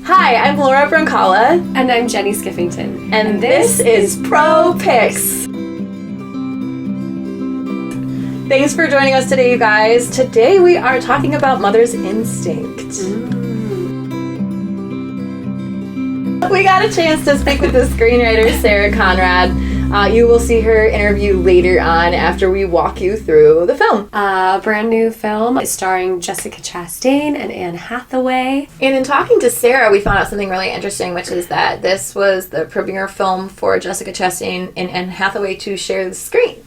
Hi, I'm Laura Brunkala. And I'm Jenny Skiffington. And this is ProPicks. Thanks for joining us today, you guys. Today we are talking about mother's instinct. We got a chance to speak with the screenwriter, Sarah Conradt. You will see her interview later on after we walk you through the film. A brand new film starring Jessica Chastain and Anne Hathaway. And in talking to Sarah, we found out something really interesting, which is that this was the premiere film for Jessica Chastain and Anne Hathaway to share the screen.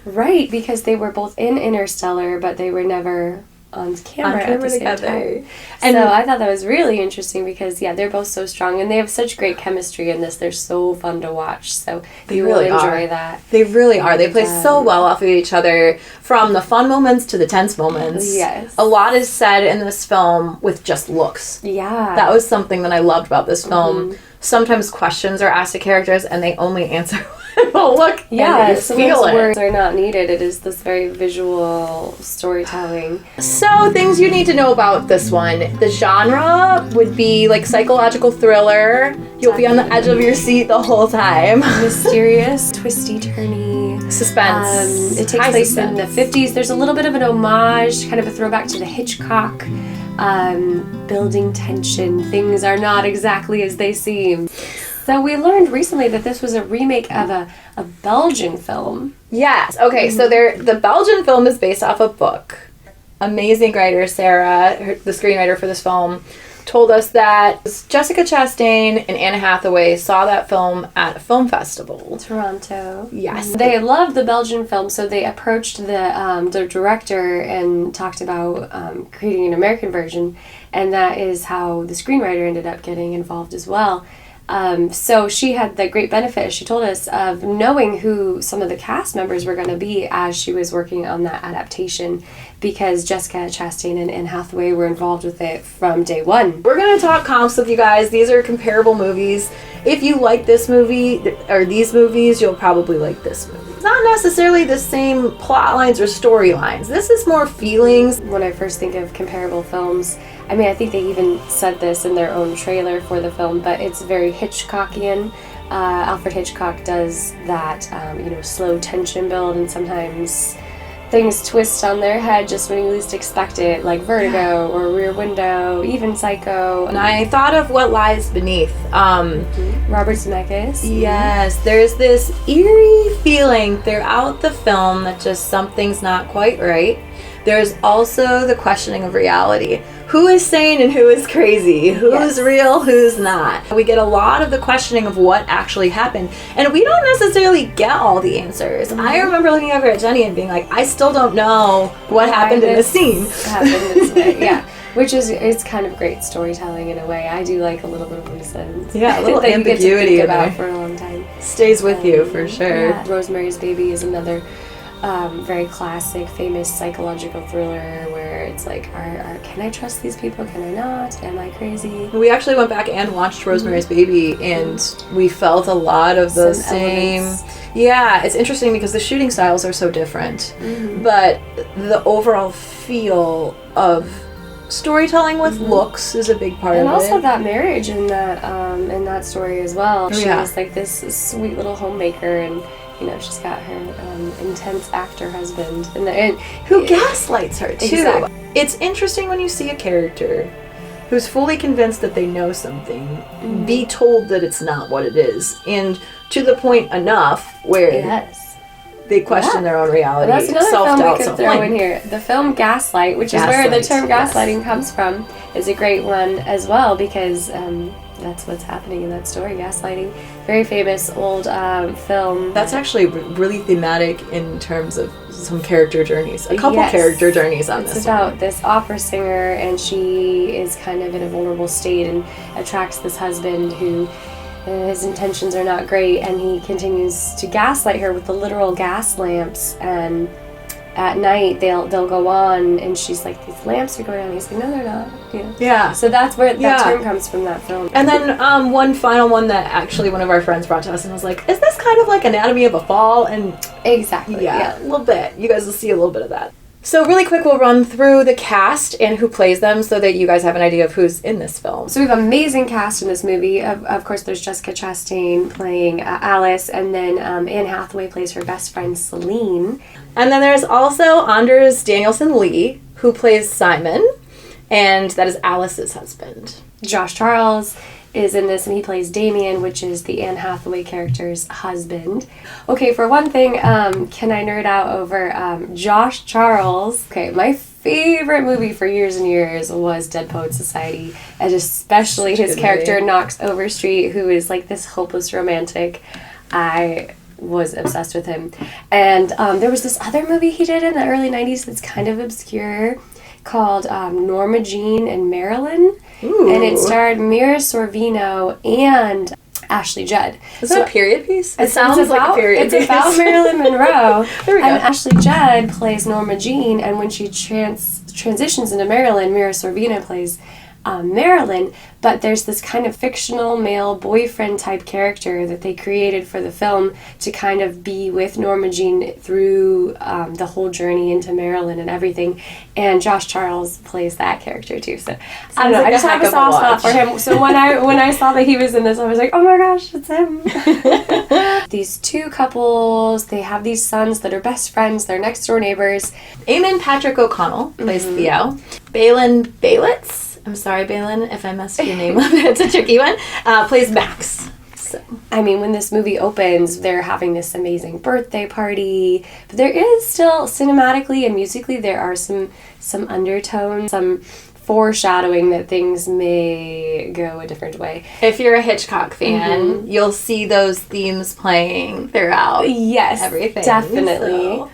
Right, because they were both in Interstellar, but they were never on camera at the same time. And so I thought that was really interesting because, they're both so strong and they have such great chemistry in this. They're so fun to watch. So you will enjoy that. They really are. They play so well off of each other, from the fun moments to the tense moments. Yes. A lot is said in this film with just looks. Yeah. That was something that I loved about this film. Mm-hmm. Sometimes questions are asked to characters and they only answer well, look, yeah, sometimes words are not needed. It is this very visual storytelling. So, things you need to know about this one. The genre would be like psychological thriller. You'll be on the edge of your seat the whole time. Mysterious, twisty, turny. Suspense. It takes place in the 50s. There's a little bit of an homage, kind of a throwback to the Hitchcock. Building tension. Things are not exactly as they seem. So we learned recently that this was a remake of a Belgian film. Yes. Okay, so the Belgian film is based off a book. Amazing writer Sarah, the screenwriter for this film, told us that Jessica Chastain and Anne Hathaway saw that film at a film festival. Toronto. Yes. They loved the Belgian film, so they approached the director and talked about creating an American version, and that is how the screenwriter ended up getting involved as well. So she had the great benefit, as she told us, of knowing who some of the cast members were going to be as she was working on that adaptation, because Jessica Chastain and Anne Hathaway were involved with it from day one. We're going to talk comps with you guys. These are comparable movies. If you like this movie, or these movies, you'll probably like this movie. It's not necessarily the same plot lines or storylines. This is more feelings. When I first think of comparable films, I think they even said this in their own trailer for the film, but it's very Hitchcockian. Alfred Hitchcock does that, slow tension build, and sometimes things twist on their head just when you least expect it, like Vertigo or Rear Window, even Psycho. And I thought of What Lies Beneath. Robert Zemeckis. Yes, there's this eerie feeling throughout the film that just something's not quite right. There's also the questioning of reality. Who is sane and who is crazy? Who's real, who's not? We get a lot of the questioning of what actually happened, and we don't necessarily get all the answers. Mm-hmm. I remember looking over at Jenny and being like, I still don't know what happened in this scene. Happened this way. Yeah. Which is kind of great storytelling in a way. I do like a little bit of loose ends. Yeah, a little that ambiguity you get to think about there. For a long time. Stays with you for sure. Yeah. Rosemary's Baby is another very classic, famous psychological thriller where it's like, can I trust these people? Can I not? Am I crazy? We actually went back and watched Rosemary's Baby, and we felt a lot of the same elements. Yeah, it's interesting because the shooting styles are so different, but the overall feel of storytelling with looks is a big part of it. And also that marriage in that story as well. She was like this sweet little homemaker, and she's got her intense actor husband, and who gaslights her too. Exactly. It's interesting when you see a character who's fully convinced that they know something, be told that it's not what it is, and to the point enough where they question their own reality. Well, that's another self-doubt, film we could throw in here. The film Gaslight, which is where the term gaslighting comes from, is a great one as well, because that's what's happening in that story, gaslighting. Very famous old film. That's actually really thematic in terms of some character journeys. A couple character journeys on this. It's about this opera singer, and she is kind of in a vulnerable state and attracts this husband who his intentions are not great, and he continues to gaslight her with the literal gas lamps, and at night they'll go on, and she's like, these lamps are going on. He's like, no, they're not. Yeah. So that's where that term comes from, that film. And then one final one that actually one of our friends brought to us and was like, is this kind of like Anatomy of a Fall? And exactly. Yeah, a little bit. You guys will see a little bit of that. So really quick, we'll run through the cast and who plays them so that you guys have an idea of who's in this film. So we have an amazing cast in this movie. Of course, there's Jessica Chastain playing Alice, and then Anne Hathaway plays her best friend, Celine. And then there's also Anders Danielson Lee, who plays Simon, and that is Alice's husband. Josh Charles is in this, and he plays Damien, which is the Anne Hathaway character's husband. Okay, for one thing, can I nerd out over Josh Charles? Okay, my favorite movie for years and years was Dead Poets Society, and especially his character Knox Overstreet, who is like this hopeless romantic. I was obsessed with him. And there was this other movie he did in the early 90s that's kind of obscure called Norma Jean and Marilyn. Ooh. And it starred Mira Sorvino and Ashley Judd. Is it a period piece? It sounds like like a period piece. It's about Marilyn Monroe. There we go. And Ashley Judd plays Norma Jean, and when she transitions into Marilyn, Mira Sorvino plays Marilyn, but there's this kind of fictional male boyfriend type character that they created for the film to kind of be with Norma Jean through the whole journey into Marilyn and everything, and Josh Charles plays that character too. So I don't know, like I just have a soft spot for him. So when I saw that he was in this, I was like, oh my gosh, it's him. These two couples, they have these sons that are best friends. They're next door neighbors. Eamon Patrick O'Connell plays Theo. Balin Baylitz, I'm sorry, Balin, if I messed your name up. It's a tricky one. Plays Max. So. I mean, when this movie opens, they're having this amazing birthday party. But there is still, cinematically and musically, there are some undertones, some foreshadowing that things may go a different way. If you're a Hitchcock fan, you'll see those themes playing throughout. Yes, everything. Definitely. So.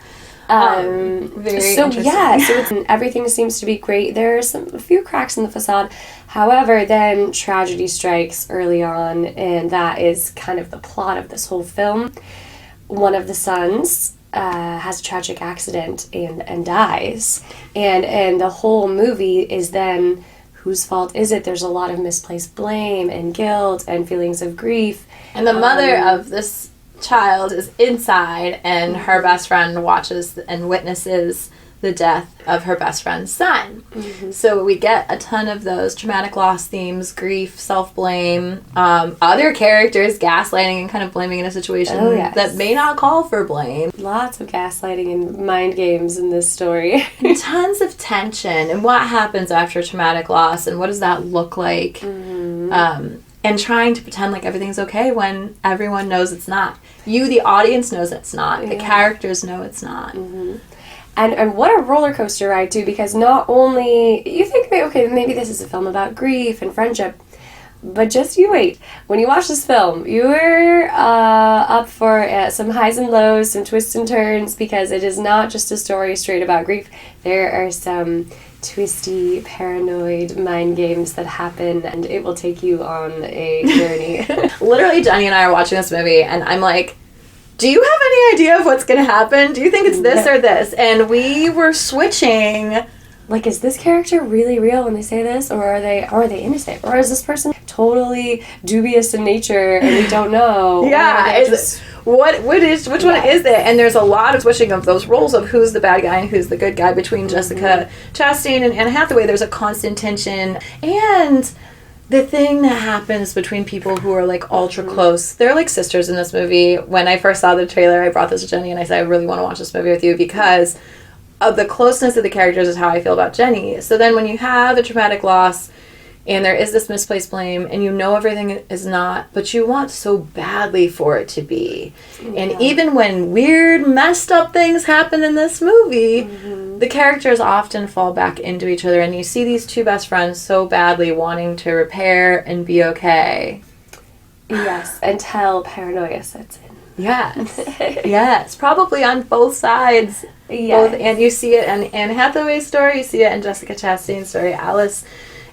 Very interesting. Yeah, so everything seems to be great. There are a few cracks in the facade. However, then tragedy strikes early on, and that is kind of the plot of this whole film. One of the sons has a tragic accident and dies, and the whole movie is then, whose fault is it? There's a lot of misplaced blame and guilt and feelings of grief. And the mother of this child is inside, and her best friend watches and witnesses the death of her best friend's son. So we get a ton of those traumatic loss themes, grief, self-blame, other characters gaslighting and kind of blaming in a situation that may not call for blame. Lots of gaslighting and mind games in this story. And tons of tension, and what happens after traumatic loss, and what does that look like? And trying to pretend like everything's okay when everyone knows it's not. You, the audience, knows it's not. The characters know it's not. And what a roller coaster ride, too, because not only... You think, okay, maybe this is a film about grief and friendship, but just you wait. When you watch this film, you're up for some highs and lows, some twists and turns, because it is not just a story straight about grief. There are some twisty, paranoid mind games that happen, and it will take you on a journey. Literally, Jenny and I are watching this movie, and I'm like, do you have any idea of what's going to happen? Do you think it's this or this? And we were switching. Like, is this character really real when they say this, or are they innocent, or is this person totally dubious in nature and we don't know? Yeah, which one is it? And there's a lot of switching of those roles of who's the bad guy and who's the good guy between Jessica Chastain and Anne Hathaway. There's a constant tension, and the thing that happens between people who are like ultra close, they're like sisters in this movie. When I first saw the trailer, I brought this to Jenny and I said, I really want to watch this movie with you because of the closeness of the characters is how I feel about Jenny. So then when you have a traumatic loss and there is this misplaced blame and you know everything is not, but you want so badly for it to be. Yeah. And even when weird, messed up things happen in this movie, the characters often fall back into each other, and you see these two best friends so badly wanting to repair and be okay. Yes, until paranoia sets in. Yes. Yes, probably on both sides. Yes. And you see it in Anne Hathaway's story, you see it in Jessica Chastain's story. Alice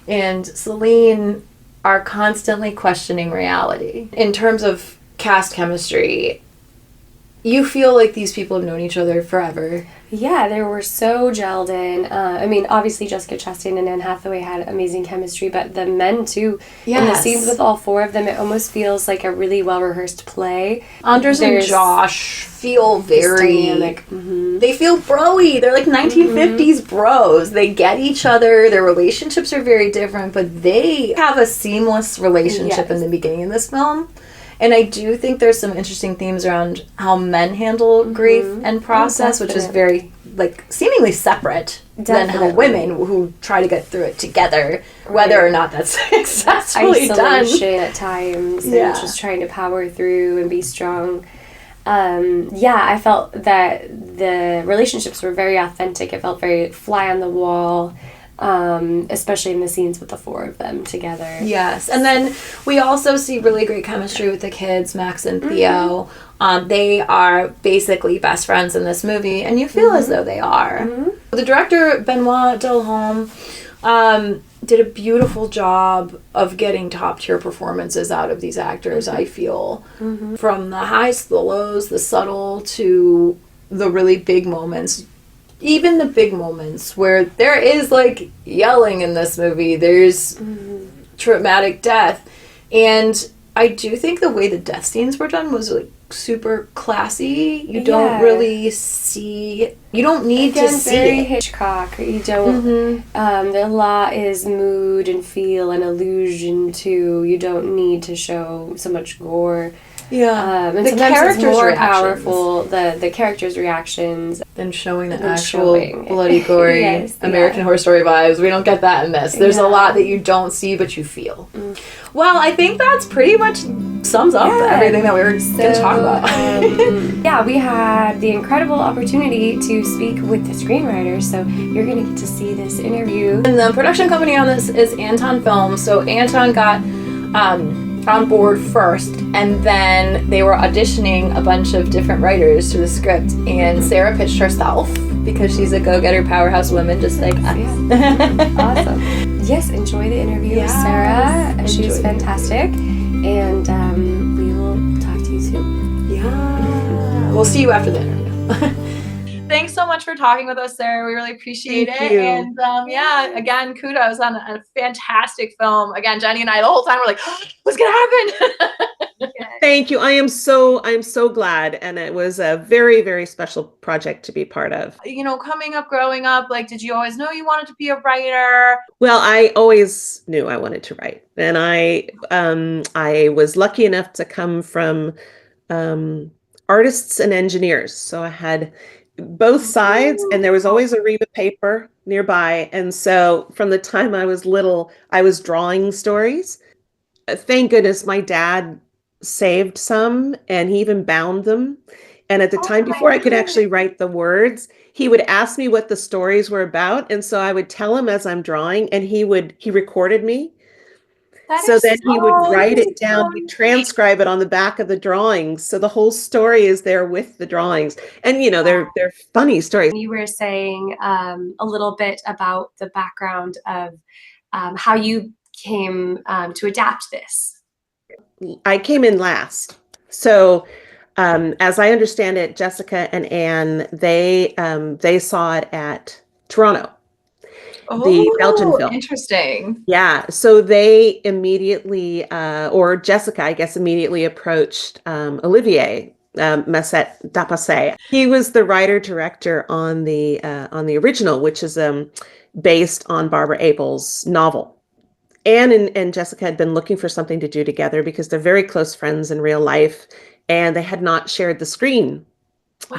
and Celine are constantly questioning reality. In terms of cast chemistry, you feel like these people have known each other forever. Yeah, they were so gelled in. I mean, obviously Jessica Chastain and Anne Hathaway had amazing chemistry, but the men too. Yes. In the scenes with all four of them, it almost feels like a really well-rehearsed play. Anders and Josh feel very dynamic. Mm-hmm. They feel bro-y. They're like 1950s bros. They get each other. Their relationships are very different, but they have a seamless relationship in the beginning of this film. And I do think there's some interesting themes around how men handle grief and process, which is very, like, seemingly separate than how women who try to get through it together, whether or not that's successfully done. Isolation at times, and just trying to power through and be strong. I felt that the relationships were very authentic. It felt very fly on the wall. Especially in the scenes with the four of them together. Yes, and then we also see really great chemistry with the kids, Max and Theo. They are basically best friends in this movie, and you feel as though they are. The director, Benoit Delhomme, did a beautiful job of getting top-tier performances out of these actors, I feel. From the highs to the lows, the subtle to the really big moments. Even the big moments where there is, like, yelling in this movie, there's traumatic death, and I do think the way the death scenes were done was, like, super classy. You don't really see, you don't need to see very it. Hitchcock. You don't, the lot is mood and feel and allusion to, you don't need to show so much gore. And the sometimes characters' it's more reactions. powerful, the characters' reactions than showing the actual bloody, gory American Horror Story vibes. We don't get that in this. There's a lot that you don't see, but you feel. Well, I think that's pretty much sums up everything that we were going to talk about. We had the incredible opportunity to speak with the screenwriter, so you're going to get to see this interview. And the production company on this is Anton Films. So Anton got on board first, and then they were auditioning a bunch of different writers to the script, and Sarah pitched herself because she's a go-getter powerhouse woman just like us. Awesome. Yes, enjoy the interview with Sarah. She's fantastic, and we will talk to you soon. We'll see you after the interview. Thanks so much for talking with us, Sarah. We really appreciate it. You. And again, kudos on a fantastic film. Again, Jenny and I the whole time were like, what's gonna happen? Thank you. I am so glad, and it was a very, very special project to be part of. You know, growing up, like, did you always know you wanted to be a writer? Well, I always knew I wanted to write, and I was lucky enough to come from artists and engineers, so I had both sides, and there was always a ream of paper nearby. And so from the time I was little, I was drawing stories. Thank goodness my dad saved some, and he even bound them. And at the time, before I could actually write the words, he would ask me what the stories were about. And so I would tell him as I'm drawing, and he recorded me. So then he would write it down, he'd transcribe it on the back of the drawings. So the whole story is there with the drawings. And, you know, they're funny stories. You were saying a little bit about the background of how you came to adapt this. I came in last. So as I understand it, Jessica and Anne, they saw it at Toronto. The Belgian film. Interesting. Yeah. So they immediately, or Jessica, I guess, immediately approached Olivier Masset-Dapassé. He was the writer-director on the original, which is based on Barbara April's novel. Anne and Jessica had been looking for something to do together because they're very close friends in real life, and they had not shared the screen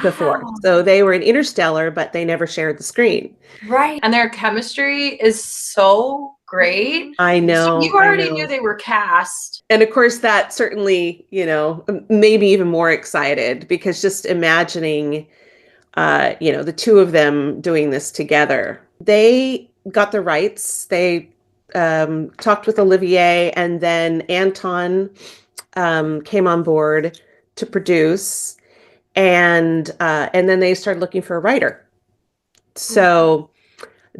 before. So they were in Interstellar, but they never shared the screen. Right. And their chemistry is so great. I know. So you already knew they were cast. And of course, that certainly, you know, made me even more excited, because just imagining, you know, the two of them doing this together. They got the rights. They talked with Olivier, and then Anton came on board to produce. And then they started looking for a writer. So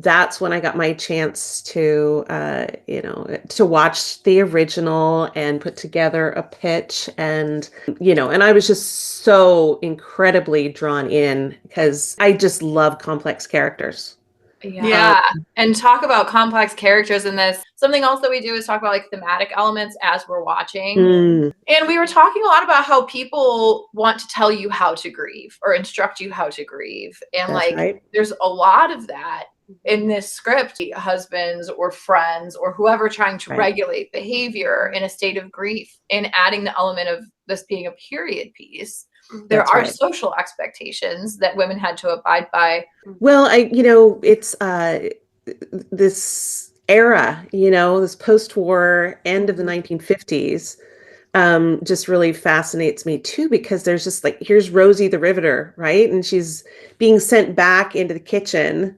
that's when I got my chance to, to watch the original and put together a pitch. And, and I was just so incredibly drawn in because I just love complex characters. Yeah. And talk about complex characters in this. Something else that we do is talk about like thematic elements as we're watching. And we were talking a lot about how people want to tell you how to grieve or instruct you how to grieve. And That's right. there's a lot of that in this script, husbands or friends or whoever trying to regulate behavior in a state of grief, and adding the element of this being a period piece. There are social expectations that women had to abide by. Well, it's this era, this post-war end of the 1950s, just really fascinates me too, because there's just like, here's Rosie the Riveter, right? And she's being sent back into the kitchen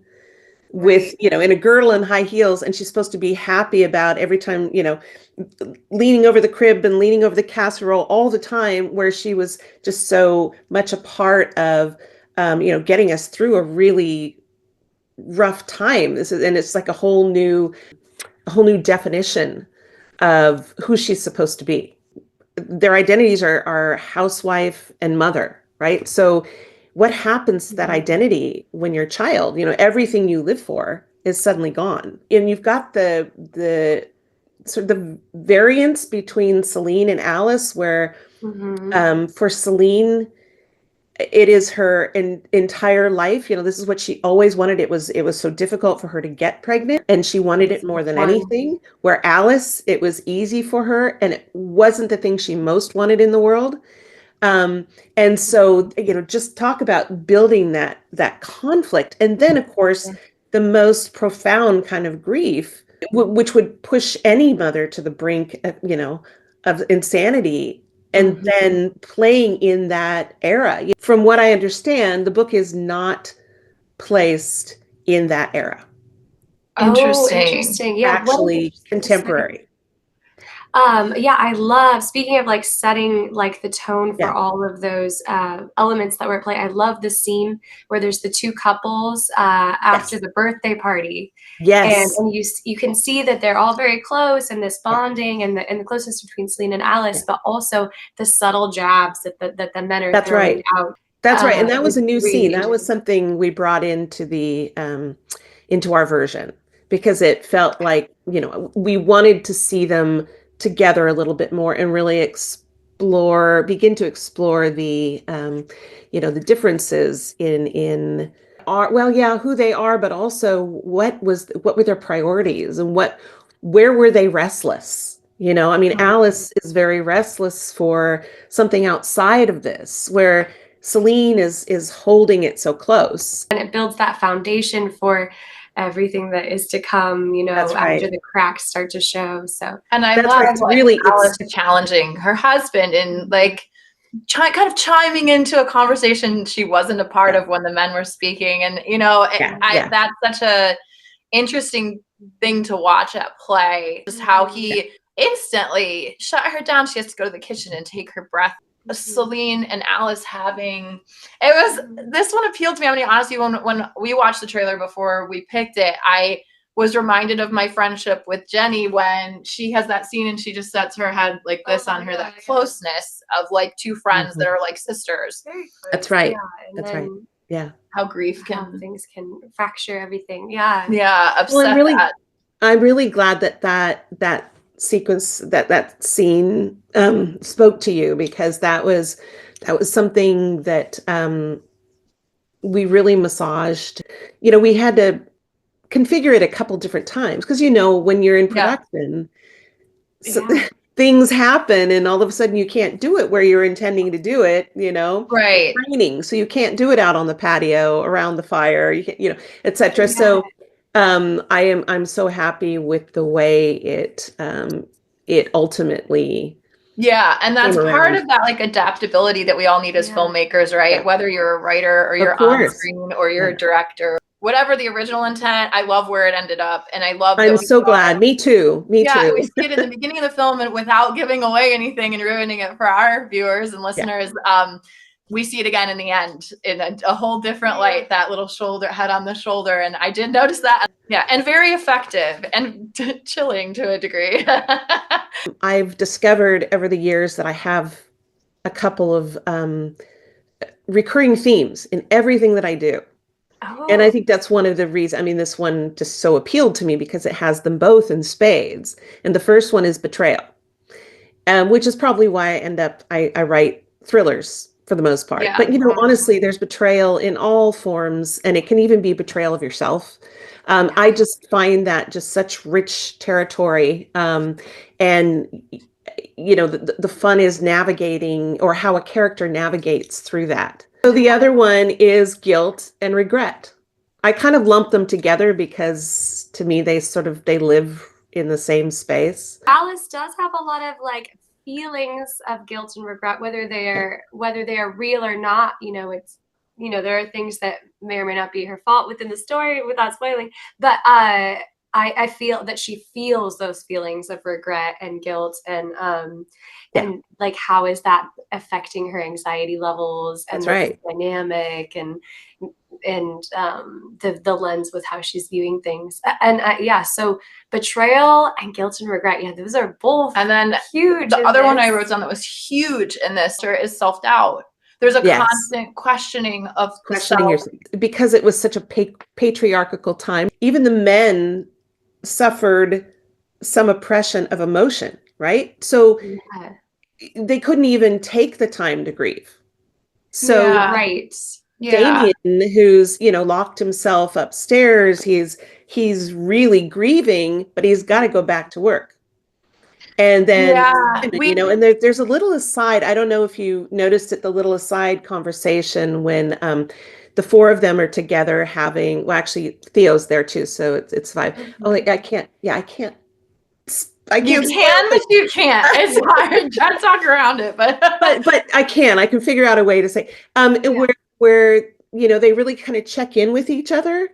with, in a girdle and high heels, and she's supposed to be happy about every time, leaning over the crib and leaning over the casserole all the time, where she was just so much a part of, getting us through a really rough time. And it's like a whole new definition of who she's supposed to be. Their identities are housewife and mother, right? So what happens to that identity when you're a child? Everything you live for is suddenly gone. And you've got the sort of the variance between Celine and Alice, where for Celine, it is her entire life. This is what she always wanted. It was so difficult for her to get pregnant, and she wanted it more than anything. Where Alice, it was easy for her, and it wasn't the thing she most wanted in the world. And so, just talk about building that conflict. And then, of course, the most profound kind of grief, which would push any mother to the brink of insanity. And then playing in that era. From what I understand, the book is not placed in that era. Interesting. Yeah, actually contemporary. I love, speaking of like setting like the tone for all of those elements that were at play, I love the scene where there's the two couples after the birthday party. Yes. And you can see that they're all very close, and this bonding and the closeness between Celine and Alice, but also the subtle jabs that the men are throwing out. That's right. And that was a new scene. That was something we brought into the into our version, because it felt like, we wanted to see them together a little bit more and really begin to explore the the differences in who they are, but also what were their priorities, and where were they restless? Alice is very restless for something outside of this, where Celine is holding it so close. And it builds that foundation for everything that is to come, after the cracks start to show. So, and I love Alice challenging her husband and kind of chiming into a conversation she wasn't a part of when the men were speaking. And, that's such a interesting thing to watch at play, just how he instantly shut her down. She has to go to the kitchen and take her breath. Celine and Alice this one appealed to me. I mean, honestly, when we watched the trailer before we picked it, I was reminded of my friendship with Jenny when she has that scene and she just sets her head like this on her, that closeness of like two friends that are like sisters. That's right. That's right. Yeah. How things can fracture everything. Yeah. Yeah. Upset. Well, I'm really glad that sequence, that scene spoke to you, because that was something that we really massaged. We had to configure it a couple different times, because when you're in production, things happen, and all of a sudden you can't do it where you're intending to do it. Right. Raining, so you can't do it out on the patio around the fire. You can't, etc. Yeah. So I'm so happy with the way it ultimately. Yeah, and that's part of that adaptability that we all need as filmmakers, right? Yeah. Whether you're a writer or you're on screen or you're a director, whatever the original intent, I love where it ended up, and I love. I'm so glad. Me too. Me too. We see it in the beginning of the film, and without giving away anything and ruining it for our viewers and listeners. we see it again in the end in a whole different light, that little head on the shoulder. And I did notice that. Yeah. And very effective and chilling to a degree. I've discovered over the years that I have a couple of recurring themes in everything that I do. Oh. And I think that's one of the reasons, I mean, this one just so appealed to me because it has them both in spades. And the first one is betrayal, which is probably why I write thrillers for the most part. Yeah. But, honestly, there's betrayal in all forms, and it can even be betrayal of yourself. I just find that just such rich territory. And, the fun is navigating, or how a character navigates through that. So the other one is guilt and regret. I kind of lump them together because to me, they live in the same space. Alice does have a lot of feelings of guilt and regret, whether they are real or not. It's there are things that may or may not be her fault within the story without spoiling, but I feel that she feels those feelings of regret and guilt, and how is that affecting her anxiety levels and the dynamic and the lens with how she's viewing things. And so betrayal and guilt and regret, those are both, and then huge. The other one I wrote down that was huge in this is self-doubt. There's a constant questioning yourself, because it was such a patriarchal time. Even the men suffered some oppression of emotion, right? So they couldn't even take the time to grieve. So Damien, who's locked himself upstairs, he's really grieving, but he's got to go back to work. And then and there's a little aside. I don't know if you noticed it, the little aside conversation when the four of them are together having, well, actually Theo's there too, so it's 5. Mm-hmm. Oh, I can't. You can, but you can't. It's hard. Try to talk around it, but I can. I can figure out a way to say where they really kind of check in with each other,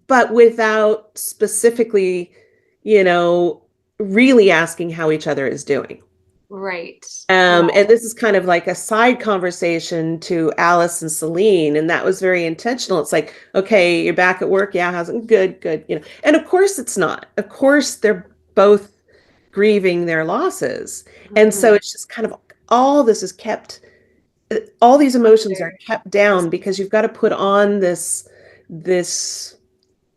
but without specifically, really asking how each other is doing. Right. And this is kind of like a side conversation to Alice and Celine, and that was very intentional. It's like, okay, you're back at work. Yeah, how's it? Good. And of course it's not. Of course they're both grieving their losses. And so it's just kind of all this is kept, all these emotions are kept down because you've got to put on this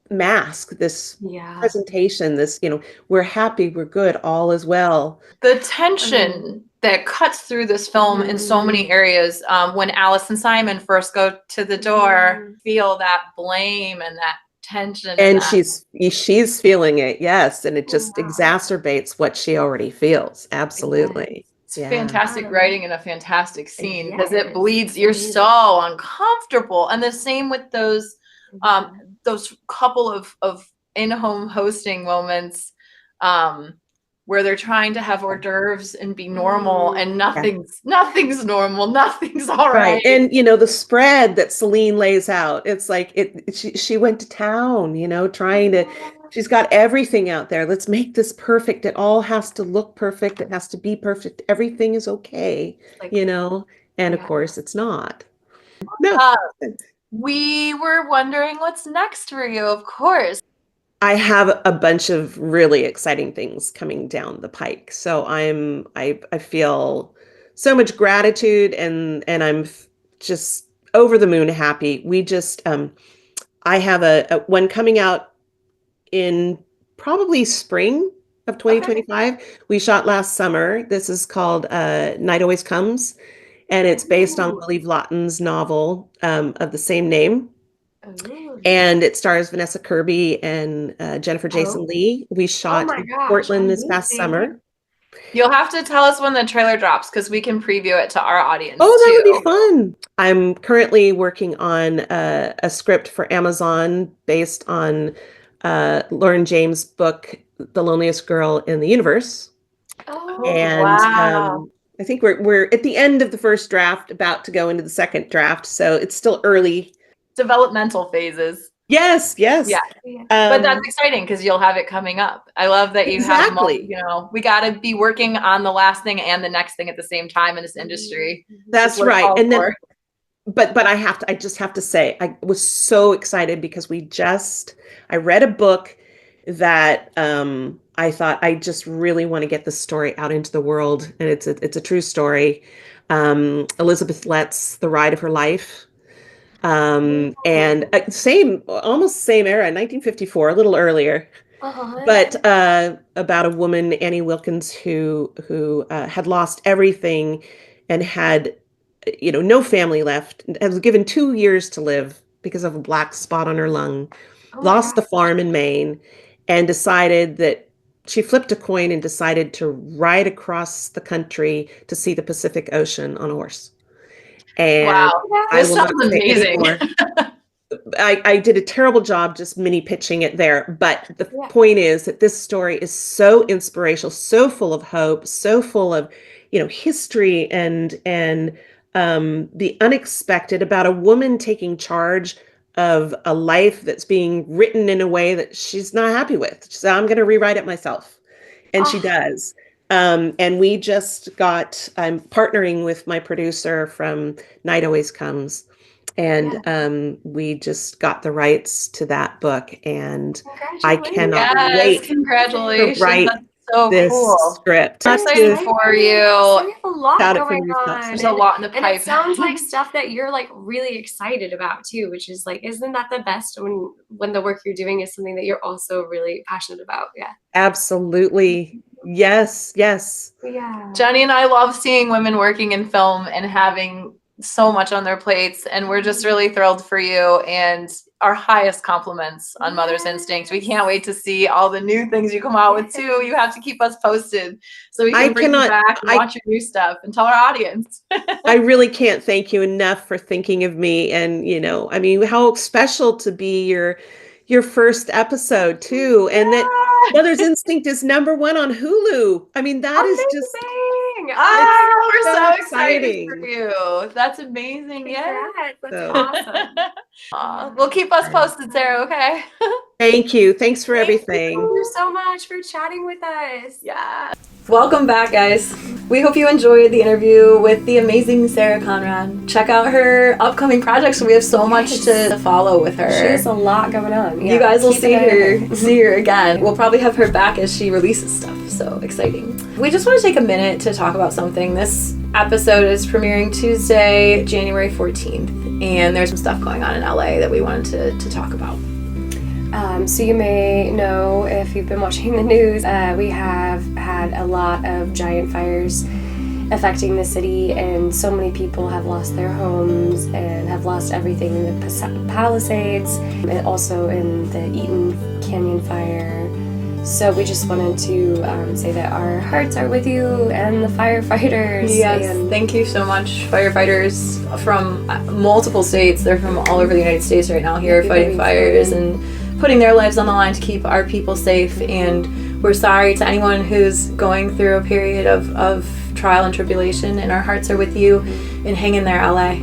mask, this presentation, this, we're happy, we're good, all is well. The tension that cuts through this film in so many areas, when Alice and Simon first go to the door, feel that blame and that tension. And she's feeling it, yes, and it just exacerbates what she already feels. Absolutely. It's fantastic writing and a fantastic scene because it bleeds. You're so uncomfortable. And the same with those couple of in-home hosting moments where they're trying to have hors d'oeuvres and be normal, and nothing's normal, nothing's all right. And the spread that Celine lays out, it's like she went to town, trying to, she's got everything out there. Let's make this perfect. It all has to look perfect. It has to be perfect. Everything is okay, and of course it's not. No. We were wondering what's next for you, of course. I have a bunch of really exciting things coming down the pike. So I feel so much gratitude and I'm just over the moon happy. We just, I have a one coming out in probably spring of 2025. Okay. We shot last summer. This is called Night Always Comes. And it's based on Willie Vlotten's novel of the same name. And it stars Vanessa Kirby and Jennifer Jason Leigh. We shot in Portland this past summer. You'll have to tell us when the trailer drops because we can preview it to our audience. Oh, that would be fun. I'm currently working on a script for Amazon based on Lauren James' book, The Loneliest Girl in the Universe. Oh, and wow. I think we're at the end of the first draft, about to go into the second draft, so it's still early. Developmental phases. Yes. Yeah. But that's exciting because you'll have it coming up. I love that you have, we got to be working on the last thing and the next thing at the same time in this industry. That's right. And then but I just have to say, I was so excited because I read a book that I thought I just really want to get this story out into the world, and it's a true story. Elizabeth Lett's The Ride of Her Life. And almost same era, 1954, a little earlier. But about a woman, Annie Wilkins, who had lost everything and had, no family left, and was given 2 years to live because of a black spot on her lung, lost the farm in Maine, and decided that she flipped a coin and decided to ride across the country to see the Pacific Ocean on a horse. And wow, I this will not sounds say amazing. anymore. I did a terrible job just mini pitching it there. But the point is that this story is so inspirational, so full of hope, so full of, history and the unexpected, about a woman taking charge of a life that's being written in a way that she's not happy with. She said, I'm going to rewrite it myself. And she does. And I'm partnering with my producer from Night Always Comes. And we just got the rights to that book, and I cannot wait congratulations. to write this script. I'm excited for you. So we have a lot going on. There's a lot in the pipe. And it sounds like stuff that you're like really excited about too, which is like, isn't that the best when the work you're doing is something that you're also really passionate about? Yeah. Absolutely. Yes. Yeah. Jenny and I love seeing women working in film and having so much on their plates, and we're just really thrilled for you, and our highest compliments on Mother's Instinct. We can't wait to see all the new things you come out with too. You have to keep us posted so we can bring you back and watch your new stuff and tell our audience. I really can't thank you enough for thinking of me, and how special to be your first episode too, and that Mother's Instinct is #1 on Hulu. That is just we're so excited for you. That's amazing. Yeah, that's awesome. Well, keep us posted, Sarah. Okay. Thank you. Thanks for everything. Thank you so much for chatting with us. Yeah. Welcome back, guys. We hope you enjoyed the interview with the amazing Sarah Conradt. Check out her upcoming projects. We have so much to follow with her. She has a lot going on. Yeah, you guys will see her again. We'll probably have her back as she releases stuff. So exciting. We just want to take a minute to talk about something. This episode is premiering Tuesday, January 14th, and there's some stuff going on in LA that we wanted to talk about. So you may know, if you've been watching the news, we have had a lot of giant fires affecting the city, and so many people have lost their homes and have lost everything in the Palisades, and also in the Eaton Canyon fire. So we just wanted to say that our hearts are with you and the firefighters. Yes, thank you so much, firefighters from multiple states. They're from all over the United States right now here fighting fires and putting their lives on the line to keep our people safe. And we're sorry to anyone who's going through a period of trial and tribulation, and our hearts are with you. And hang in there, LA.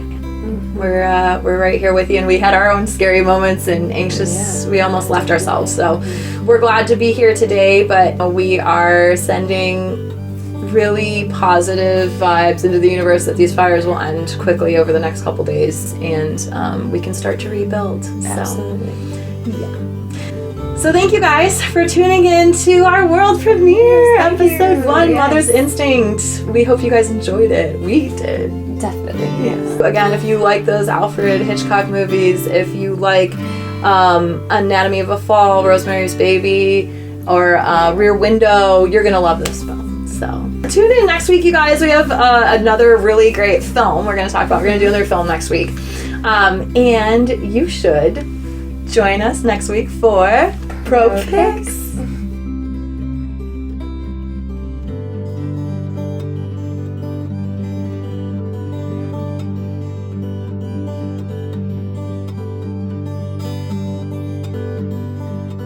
We're right here with you, and we had our own scary moments and anxious. We almost left ourselves. So we're glad to be here today, but we are sending really positive vibes into the universe that these fires will end quickly over the next couple days, and we can start to rebuild. Absolutely. So thank you guys for tuning in to our world premiere, episode 1, Mother's Instinct. We hope you guys enjoyed it. We did. Definitely. Yes. Again, if you like those Alfred Hitchcock movies, if you like Anatomy of a Fall, Rosemary's Baby, or Rear Window, you're going to love this film. So tune in next week, you guys. We have another really great film we're going to talk about. We're going to do another film next week. And you should join us next week for ProPicks.